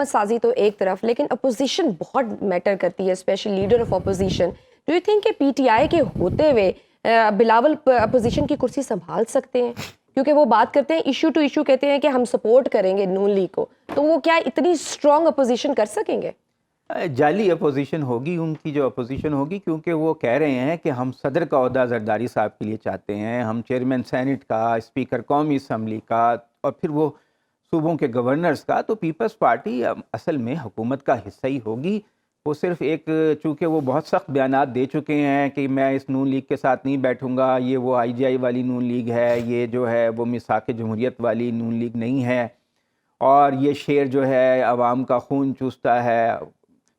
حکومت سازی تو ایک طرف، لیکن اپوزیشن بہت میٹر کرتی ہے، specially leader of opposition. Do you think کہ پی ٹی آئی کے ہوتے ہوئے بلاول اپوزیشن کی کرسی سنبھال سکتے ہیں؟ کیونکہ وہ بات کرتے ہیں ایشو ٹو ایشو، کہتے ہیں کہ ہم سپورٹ کریں گے نون لیگ کو، تو وہ کیا اتنی اسٹرانگ اپوزیشن کر سکیں گے؟ جعلی اپوزیشن ہوگی ان کی جو اپوزیشن ہوگی، کیونکہ وہ کہہ رہے ہیں کہ ہم صدر کا عہدہ زرداری صاحب کے لیے چاہتے ہیں، ہم چیئرمین سینٹ کا، اسپیکر قومی اسمبلی کا، اور پھر وہ صوبوں کے گورنرز کا. تو پیپلز پارٹی اصل میں حکومت کا حصہ ہی ہوگی. وہ صرف ایک، چونکہ وہ بہت سخت بیانات دے چکے ہیں کہ میں اس نون لیگ کے ساتھ نہیں بیٹھوں گا، یہ وہ آئی جی آئی والی نون لیگ ہے، یہ جو ہے وہ میثاق جمہوریت والی نون لیگ نہیں ہے، اور یہ شیر جو ہے عوام کا خون چوستا ہے،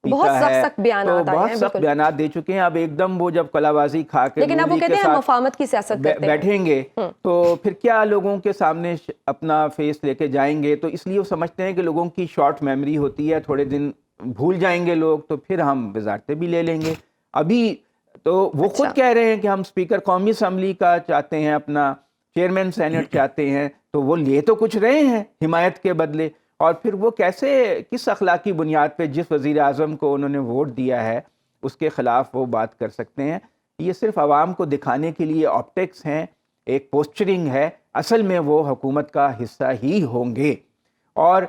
بہت پیتا ہے. سخت بیانات تو آئے بہت ہیں، سخت بالکل. بیانات دے چکے ہیں. اب ایک دم وہ جب کلا بازی کھا کے لیکن اب نون وہ لیگ کے کہتے ہیں ہم ساتھ مفاہمت کی سیاست کرتے ہیں. بیٹھیں گے تو پھر کیا لوگوں کے سامنے اپنا فیس لے کے جائیں گے؟ تو اس لیے وہ سمجھتے ہیں کہ لوگوں کی شارٹ میموری ہوتی ہے، تھوڑے دن بھول جائیں گے لوگ، تو پھر ہم وزارتیں بھی لے لیں گے. ابھی تو وہ خود کہہ رہے ہیں کہ ہم اسپیکر قومی اسمبلی کا چاہتے ہیں، اپنا چیئرمین سینٹ چاہتے ہیں، تو وہ لے تو کچھ رہے ہیں حمایت کے بدلے. اور پھر وہ کیسے، کس اخلاقی بنیاد پہ جس وزیر اعظم کو انہوں نے ووٹ دیا ہے اس کے خلاف وہ بات کر سکتے ہیں؟ یہ صرف عوام کو دکھانے کے لیے آپٹکس ہیں، ایک پوسچرنگ ہے. اصل میں وہ حکومت کا حصہ ہی ہوں گے. اور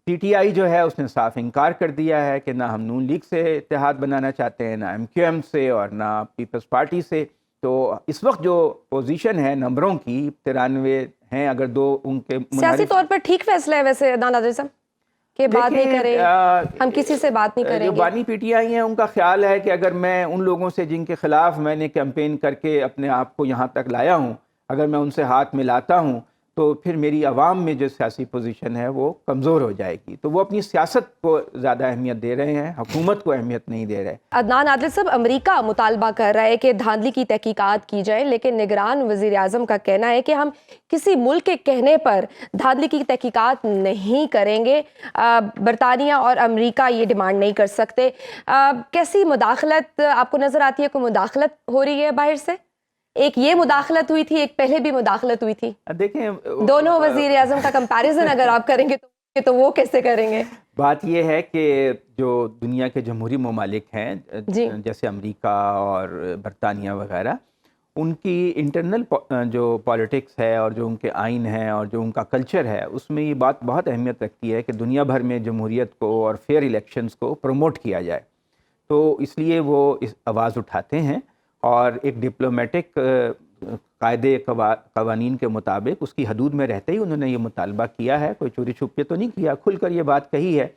پی ٹی آئی جو ہے اس نے صاف انکار کر دیا ہے کہ نہ ہم نون لیگ سے اتحاد بنانا چاہتے ہیں، نہ ایم کیو ایم سے، اور نہ پیپلز پارٹی سے. تو اس وقت جو پوزیشن ہے نمبروں کی 93 ہیں، اگر دو ان کے سیاسی طور پر ٹھیک فیصلہ ہے ویسے عدنان عادل صاحب کہ بات نہیں کریں، ہم کسی سے بات نہیں کریں جو گے؟ بانی پی ٹی آئی ہیں ان کا خیال ہے کہ اگر میں ان لوگوں سے جن کے خلاف میں نے کیمپین کر کے اپنے آپ کو یہاں تک لایا ہوں، اگر میں ان سے ہاتھ ملاتا ہوں تو پھر میری عوام میں جو سیاسی پوزیشن ہے وہ کمزور ہو جائے گی. تو وہ اپنی سیاست کو زیادہ اہمیت دے رہے ہیں، حکومت کو اہمیت نہیں دے رہے. عدنان عادل صاحب، امریکہ مطالبہ کر رہا ہے کہ دھاندلی کی تحقیقات کی جائیں، لیکن نگران وزیر اعظم کا کہنا ہے کہ ہم کسی ملک کے کہنے پر دھاندلی کی تحقیقات نہیں کریں گے. برطانیہ اور امریکہ یہ ڈیمانڈ نہیں کر سکتے. کیسی مداخلت آپ کو نظر آتی ہے؟ کوئی مداخلت ہو رہی ہے باہر سے؟ ایک یہ مداخلت ہوئی تھی، ایک پہلے بھی مداخلت ہوئی تھی. دیکھیں دونوں وزیر اعظم کا کمپیریزن اگر آپ کریں گے تو وہ کیسے کریں گے؟ بات یہ ہے کہ جو دنیا کے جمہوری ممالک ہیں جیسے امریکہ اور برطانیہ وغیرہ، ان کی انٹرنل جو پالیٹکس ہے اور جو ان کے آئین ہے اور جو ان کا کلچر ہے، اس میں یہ بات بہت اہمیت رکھتی ہے کہ دنیا بھر میں جمہوریت کو اور فیئر الیکشنز کو پروموٹ کیا جائے. تو اس لیے وہ اس آواز اٹھاتے ہیں، اور ایک ڈپلومیٹک قاعدے قوانین کے مطابق اس کی حدود میں رہتے ہی انہوں نے یہ مطالبہ کیا ہے. کوئی چوری چھپ کے تو نہیں کیا، کھل کر یہ بات کہی ہے.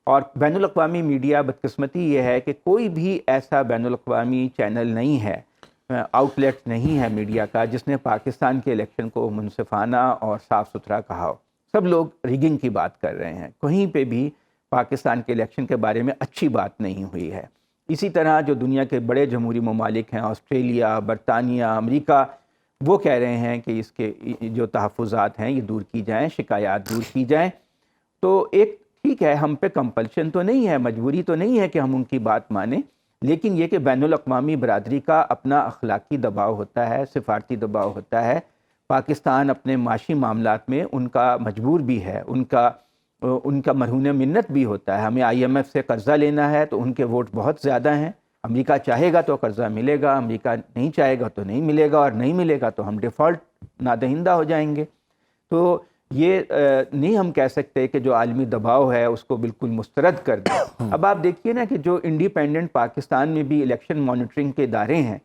اور بین الاقوامی میڈیا، بدقسمتی یہ ہے کہ کوئی بھی ایسا بین الاقوامی چینل نہیں ہے، آؤٹ لیٹ نہیں ہے میڈیا کا جس نے پاکستان کے الیکشن کو منصفانہ اور صاف ستھرا کہا ہو. سب لوگ ریگنگ کی بات کر رہے ہیں، کہیں پہ بھی پاکستان کے الیکشن کے بارے میں اچھی بات نہیں ہوئی ہے. اسی طرح جو دنیا کے بڑے جمہوری ممالک ہیں، آسٹریلیا، برطانیہ، امریکہ، وہ کہہ رہے ہیں کہ اس کے جو تحفظات ہیں یہ دور کی جائیں، شکایات دور کی جائیں. تو ایک ٹھیک ہے، ہم پہ کمپلشن تو نہیں ہے، مجبوری تو نہیں ہے کہ ہم ان کی بات مانیں، لیکن یہ کہ بین الاقوامی برادری کا اپنا اخلاقی دباؤ ہوتا ہے، سفارتی دباؤ ہوتا ہے. پاکستان اپنے معاشی معاملات میں ان کا مجبور بھی ہے، ان کا مرہون منت بھی ہوتا ہے. ہمیں آئی ایم ایف سے قرضہ لینا ہے تو ان کے ووٹ بہت زیادہ ہیں. امریکہ چاہے گا تو قرضہ ملے گا، امریکہ نہیں چاہے گا تو نہیں ملے گا، اور نہیں ملے گا تو ہم ڈیفالٹ نادہندہ ہو جائیں گے. تو یہ نہیں ہم کہہ سکتے کہ جو عالمی دباؤ ہے اس کو بالکل مسترد کر دیں. اب آپ دیکھیے نا کہ جو انڈیپینڈنٹ پاکستان میں بھی الیکشن مانیٹرنگ کے ادارے ہیں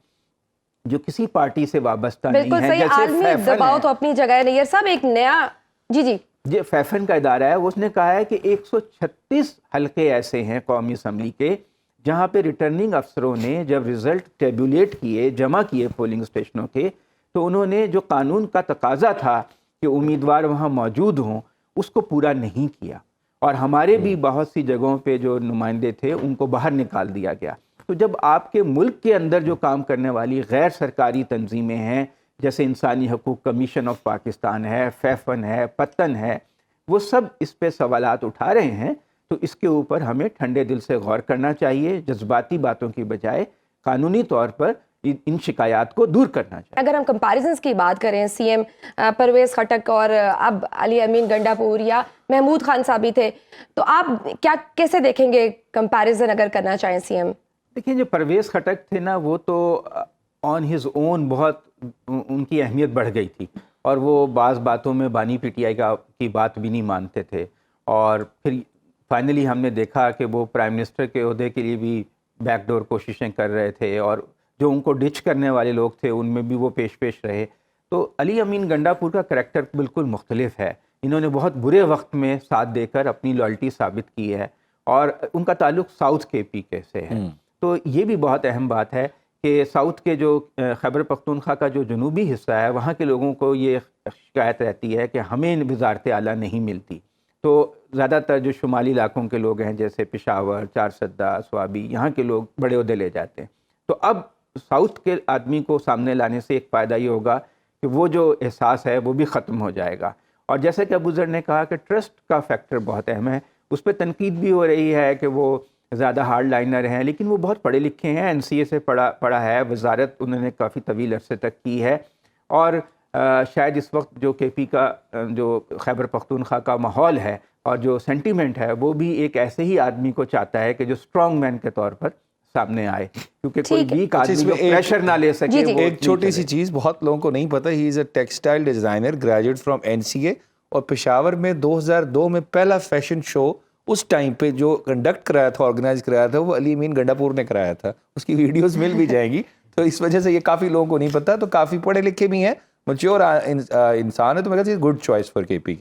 جو کسی پارٹی سے وابستہ نہیں بالکل ہیں، صحیح. عالمی دباؤ تو اپنی جگہ ہے. نیئر صاحب، ایک نیا جی فیفن کا ادارہ ہے، اس نے کہا ہے کہ 136 حلقے ایسے ہیں قومی اسمبلی کے جہاں پہ ریٹرننگ افسروں نے جب رزلٹ ٹیبولیٹ کیے، جمع کیے پولنگ اسٹیشنوں کے، تو انہوں نے جو قانون کا تقاضا تھا کہ امیدوار وہاں موجود ہوں اس کو پورا نہیں کیا. اور ہمارے بھی بہت سی جگہوں پہ جو نمائندے تھے ان کو باہر نکال دیا گیا. تو جب آپ کے ملک کے اندر جو کام کرنے والی غیر سرکاری تنظیمیں ہیں، جیسے انسانی حقوق کمیشن آف پاکستان ہے، فیفن ہے، پتن ہے، وہ سب اس پہ سوالات اٹھا رہے ہیں، تو اس کے اوپر ہمیں ٹھنڈے دل سے غور کرنا چاہیے، جذباتی باتوں کی بجائے قانونی طور پر ان شکایات کو دور کرنا چاہیے۔ اگر ہم کمپیریزنس کی بات کریں، سی ایم پرویز خٹک اور اب علی امین گنڈا پور یا محمود خان صاحب بھی تھے، تو آپ کیسے دیکھیں گے کمپیریزن اگر کرنا چاہیں سی ایم؟ دیکھیں جو پرویز خٹک تھے نا، وہ تو آن ہز اون بہت ان کی اہمیت بڑھ گئی تھی، اور وہ بعض باتوں میں بانی پی ٹی آئی کی بات بھی نہیں مانتے تھے، اور پھر فائنلی ہم نے دیکھا کہ وہ پرائم منسٹر کے عہدے کے لیے بھی بیک ڈور کوششیں کر رہے تھے، اور جو ان کو ڈچ کرنے والے لوگ تھے ان میں بھی وہ پیش رہے۔ تو علی امین گنڈا پور کا کریکٹر بالکل مختلف ہے، انہوں نے بہت برے وقت میں ساتھ دے کر اپنی لائلٹی ثابت کی ہے، اور ان کا تعلق ساؤتھ کے پی کے سے ہے۔ تو یہ بھی بہت اہم بات ہے کہ ساؤتھ کے جو خیبر پختونخوا کا جو جنوبی حصہ ہے، وہاں کے لوگوں کو یہ شکایت رہتی ہے کہ ہمیں وزارت اعلیٰ نہیں ملتی۔ تو زیادہ تر جو شمالی علاقوں کے لوگ ہیں جیسے پشاور، چارسدہ، سوابی، یہاں کے لوگ بڑے عہدے لے جاتے ہیں۔ تو اب ساؤتھ کے آدمی کو سامنے لانے سے ایک فائدہ یہ ہوگا کہ وہ جو احساس ہے وہ بھی ختم ہو جائے گا، اور جیسے کہ ابو ذر نے کہا کہ ٹرسٹ کا فیکٹر بہت اہم ہے۔ اس پہ تنقید بھی ہو رہی ہے کہ وہ زیادہ ہارڈ لائنر ہیں، لیکن وہ بہت پڑھے لکھے ہیں، این سی اے سے پڑھا ہے، وزارت انہوں نے کافی طویل عرصے تک کی ہے، اور شاید اس وقت جو کے پی کا جو خیبر پختونخوا کا ماحول ہے اور جو سینٹیمنٹ ہے، وہ بھی ایک ایسے ہی آدمی کو چاہتا ہے کہ جو اسٹرانگ مین کے طور پر سامنے آئے، کیونکہ کوئی ویک آدمی جو پریشر نہ لے سکے۔ ایک چھوٹی سی چیز بہت لوگوں کو نہیں پتہ، he is a textile designer, graduate from N C A, اور پشاور میں 2002 میں پہلا فیشن شو اس ٹائم پہ جو کنڈکٹ کرایا تھا، آرگنائز کرایا تھا، وہ علی امین گنڈا پور نے کرایا تھا۔ اس کی ویڈیوز مل بھی جائیں گی، تو اس وجہ سے یہ کافی لوگوں کو نہیں پتہ، تو کافی پڑھے لکھے بھی ہیں، میچور انسان ہے، تو میں کہتا ہوں گڈ چوائس فار کے پی کے۔